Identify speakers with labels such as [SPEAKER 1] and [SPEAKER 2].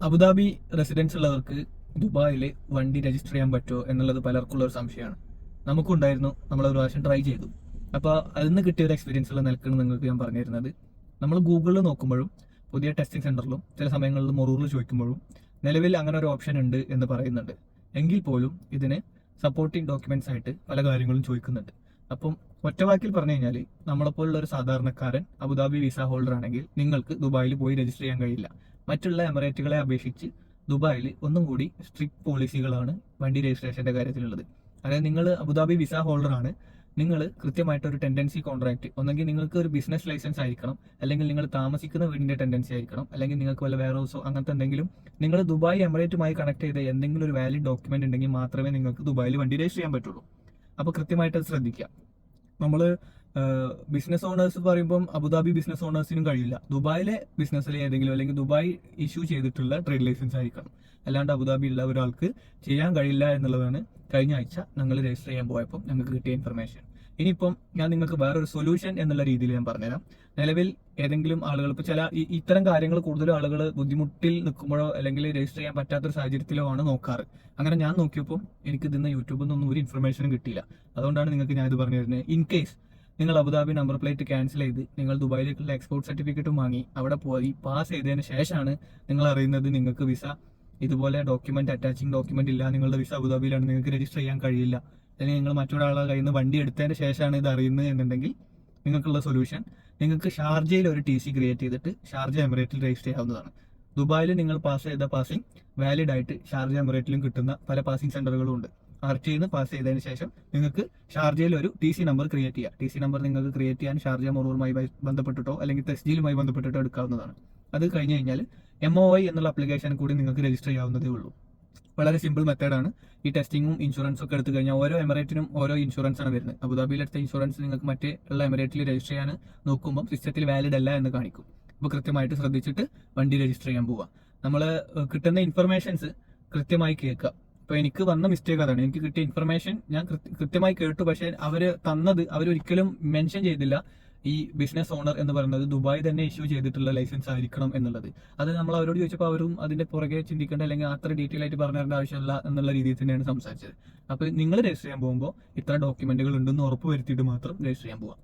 [SPEAKER 1] Abu Dhabi residence ഉള്ളവർക്ക് ദുബായിൽ വണ്ടി രജിസ്റ്റർ ചെയ്യാൻ പറ്റുമോ എന്നുള്ളത് പലർക്കുള്ള ഒരു സംശയമാണ്. നമുക്കുണ്ടായിരുന്നു, നമ്മൾ ഒരു പ്രാവശ്യം ട്രൈ ചെയ്തു. അപ്പോൾ അതിൽ നിന്ന് കിട്ടിയ ഒരു എക്സ്പീരിയൻസ് ഉള്ള നിലക്കാണ് നിങ്ങൾക്ക് ഞാൻ പറഞ്ഞു തരുന്നത്. നമ്മൾ ഗൂഗിളിൽ നോക്കുമ്പോഴും പുതിയ ടെസ്റ്റിംഗ് സെന്ററിലും ചില സമയങ്ങളിൽ മൊറൂറിൽ ചോദിക്കുമ്പോഴും നിലവിൽ അങ്ങനെ ഒരു ഓപ്ഷൻ ഉണ്ട് എന്ന് പറയുന്നുണ്ട്. എങ്കിൽ പോലും ഇതിന് സപ്പോർട്ടിംഗ് ഡോക്യുമെന്റ്സ് ആയിട്ട് പല കാര്യങ്ങളും ചോദിക്കുന്നുണ്ട്. അപ്പം ഒറ്റവാക്കിൽ പറഞ്ഞു കഴിഞ്ഞാൽ നമ്മളെപ്പോലുള്ള ഒരു സാധാരണക്കാരൻ അബുദാബി വിസ ഹോൾഡർ ആണെങ്കിൽ നിങ്ങൾക്ക് ദുബായിൽ പോയി രജിസ്റ്റർ ചെയ്യാൻ കഴിയില്ല. മറ്റുള്ള എമിറേറ്റുകളെ അപേക്ഷിച്ച് ദുബായിൽ ഒന്നും കൂടി സ്ട്രിക്ട് പോളിസികളാണ് വണ്ടി രജിസ്ട്രേഷന്റെ കാര്യത്തിലുള്ളത്. അതായത് നിങ്ങൾ അബുദാബി വിസ ഹോൾഡർ ആണ്, നിങ്ങൾ കൃത്യമായിട്ട് ഒരു ടെൻഡൻസി കോൺട്രാക്ട്, ഒന്നെങ്കിൽ നിങ്ങൾക്ക് ഒരു ബിസിനസ് ലൈസൻസ് ആയിരിക്കണം, അല്ലെങ്കിൽ നിങ്ങൾ താമസിക്കുന്ന വീടിന്റെ ടെൻഡൻസി ആയിരിക്കണം, അല്ലെങ്കിൽ നിങ്ങൾക്ക് വല്ല വെയർ ഹൗസോ അങ്ങനത്തെ എന്തെങ്കിലും നിങ്ങൾ ദുബായ് എമിറേറ്റുമായി കണക്ട് ചെയ്ത എന്തെങ്കിലും ഒരു വാലിഡ് ഡോക്യുമെന്റ് ഉണ്ടെങ്കിൽ മാത്രമേ നിങ്ങൾക്ക് ദുബായിൽ വണ്ടി രജിസ്റ്റർ ചെയ്യാൻ പറ്റുള്ളൂ. അപ്പോൾ കൃത്യമായിട്ട് അത് ശ്രദ്ധിക്കുക. നമ്മൾ ബിസിനസ് ഓണേഴ്സ് പറയുമ്പം അബുദാബി ബിസിനസ് ഓണേഴ്സിനും കഴിയില്ല. ദുബായിലെ ബിസിനസ്സിൽ ഏതെങ്കിലും അല്ലെങ്കിൽ ദുബായ് ഇഷ്യൂ ചെയ്തിട്ടുള്ള ട്രേഡ് ലൈസൻസ് ആയിരിക്കണം, അല്ലാണ്ട് അബുദാബി ഉള്ള ഒരാൾക്ക് ചെയ്യാൻ കഴിയില്ല എന്നുള്ളതാണ് കഴിഞ്ഞ ആഴ്ച ഞങ്ങൾ രജിസ്റ്റർ ചെയ്യാൻ പോയപ്പോൾ ഞങ്ങൾക്ക് കിട്ടിയ ഇൻഫർമേഷൻ. ഇനിയിപ്പം ഞാൻ നിങ്ങൾക്ക് വേറൊരു സൊല്യൂഷൻ എന്നുള്ള രീതിയിൽ ഞാൻ പറഞ്ഞുതരാം. നിലവിൽ ഏതെങ്കിലും ആളുകൾ ഇപ്പോൾ ചില ഇത്തരം കാര്യങ്ങൾ കൂടുതലും ആളുകൾ ബുദ്ധിമുട്ടിൽ നിൽക്കുമ്പോഴോ അല്ലെങ്കിൽ രജിസ്റ്റർ ചെയ്യാൻ പറ്റാത്തൊരു സാഹചര്യത്തിലോ ആണ് നോക്കാറ്. അങ്ങനെ ഞാൻ നോക്കിയപ്പോൾ എനിക്ക് ഇതിന്ന് യൂട്യൂബിൽ നിന്നൊന്നും ഒരു ഇൻഫർമേഷനും കിട്ടിയില്ല. അതുകൊണ്ടാണ് നിങ്ങൾക്ക് ഞാൻ ഇത് പറഞ്ഞു തരുന്നത്. ഇൻ കേസ് നിങ്ങൾ അബുദാബി നമ്പർ പ്ലേറ്റ് ക്യാൻസൽ ചെയ്ത് നിങ്ങൾ ദുബായിലേക്കുള്ള എക്സ്പോർട്ട് സർട്ടിഫിക്കറ്റും വാങ്ങി അവിടെ പോയി പാസ് ചെയ്തതിന് ശേഷമാണ് നിങ്ങൾ അറിയുന്നത് നിങ്ങൾക്ക് വിസ ഇതുപോലെ ഡോക്യുമെന്റ് അറ്റാച്ചിങ് ഡോക്യുമെന്റ് ഇല്ല, നിങ്ങളുടെ വിസ അബുദാബിയിലാണ്, നിങ്ങൾക്ക് രജിസ്റ്റർ ചെയ്യാൻ കഴിയില്ല, അല്ലെങ്കിൽ നിങ്ങൾ മറ്റൊരാളുടെ കയ്യിൽ നിന്ന് വണ്ടി എടുത്തതിന് ശേഷമാണ് ഇത് അറിയുന്നത് എന്നുണ്ടെങ്കിൽ നിങ്ങൾക്കുള്ള സൊല്യൂഷൻ, നിങ്ങൾക്ക് ഷാർജയിൽ ഒരു TC ക്രിയേറ്റ് ചെയ്തിട്ട് ഷാർജ എമിറേറ്റിൽ രജിസ്റ്റർ ചെയ്യാവുന്നതാണ്. ദുബായിൽ നിങ്ങൾ പാസ് ചെയ്ത പാസിംഗ് വാലിഡ് ആയിട്ട് ഷാർജ എമിറേറ്റിലും കിട്ടുന്ന പല പാസിംഗ് സെന്ററുകളും ഉണ്ട്. RTയിൽ നിന്ന് പാസ് ചെയ്തതിന് ശേഷം നിങ്ങൾക്ക് ഷാർജയിൽ ഒരു TC നമ്പർ ക്രിയേറ്റ് ചെയ്യാം. TC നമ്പർ നിങ്ങൾക്ക് ക്രിയേറ്റ് ചെയ്യാൻ ഷാർജ മൊറൂറുമായി ബന്ധപ്പെട്ടിട്ടോ അല്ലെങ്കിൽ തെസ്ജിലുമായി ബന്ധപ്പെട്ടിട്ടോ എടുക്കാവുന്നതാണ്. അത് കഴിഞ്ഞ് കഴിഞ്ഞാൽ MOI എന്നുള്ള ആപ്ലിക്കേഷൻ കൂടി നിങ്ങൾക്ക് രജിസ്റ്റർ ചെയ്യാവുന്നതേ ഉള്ളൂ. വളരെ സിമ്പിൾ മെത്തേഡാണ്. ഈ ടെസ്റ്റിങ്ങും ഇൻഷുറൻസും ഒക്കെ എടുത്തു കഴിഞ്ഞാൽ ഓരോ എമിറേറ്റിനും ഓരോ ഇൻഷുറൻസ് ആണ് വരുന്നത്. അബുദാബിയിൽ എടുത്ത ഇൻഷുറൻസ് നിങ്ങൾക്ക് മറ്റേ ഉള്ള എമിറേറ്റിൽ രജിസ്റ്റർ ചെയ്യാൻ നോക്കുമ്പോൾ സിസ്റ്റത്തിൽ വാലിഡ് അല്ല എന്ന് കാണിക്കും. അപ്പോൾ കൃത്യമായിട്ട് ശ്രദ്ധിച്ചിട്ട് വണ്ടി രജിസ്റ്റർ ചെയ്യാൻ പോവുക. നമ്മൾ കിട്ടുന്ന ഇൻഫർമേഷൻസ് കൃത്യമായി കേൾക്കുക. ഇപ്പോൾ എനിക്ക് വന്ന മിസ്റ്റേക്ക് അതാണ്. എനിക്ക് കിട്ടിയ ഇൻഫർമേഷൻ ഞാൻ കൃത്യമായി കേട്ടു, പക്ഷേ അവരൊരിക്കലും മെൻഷൻ ചെയ്തില്ല ഈ ബിസിനസ് ഓണർ എന്ന് പറയുന്നത് ദുബായ് തന്നെ ഇഷ്യൂ ചെയ്തിട്ടുള്ള ലൈസൻസ് ആയിരിക്കണം എന്നുള്ളത്. അത് നമ്മൾ അവരോട് ചോദിച്ചപ്പോൾ അവരും അതിന്റെ പുറകെ ചിന്തിക്കേണ്ട അല്ലെങ്കിൽ അത്ര ഡീറ്റെയിൽ ആയിട്ട് പറഞ്ഞു തരേണ്ട ആവശ്യമില്ല എന്നുള്ള രീതിയിൽ തന്നെയാണ് സംസാരിച്ചത്. അപ്പോൾ നിങ്ങൾ രജിസ്റ്റർ ചെയ്യാൻ പോകുമ്പോൾ ഇത്ര ഡോക്യുമെന്റുകൾ ഉണ്ടെന്ന് ഉറപ്പ് വരുത്തിയിട്ട് മാത്രം രജിസ്റ്റർ ചെയ്യാൻ പോവുക.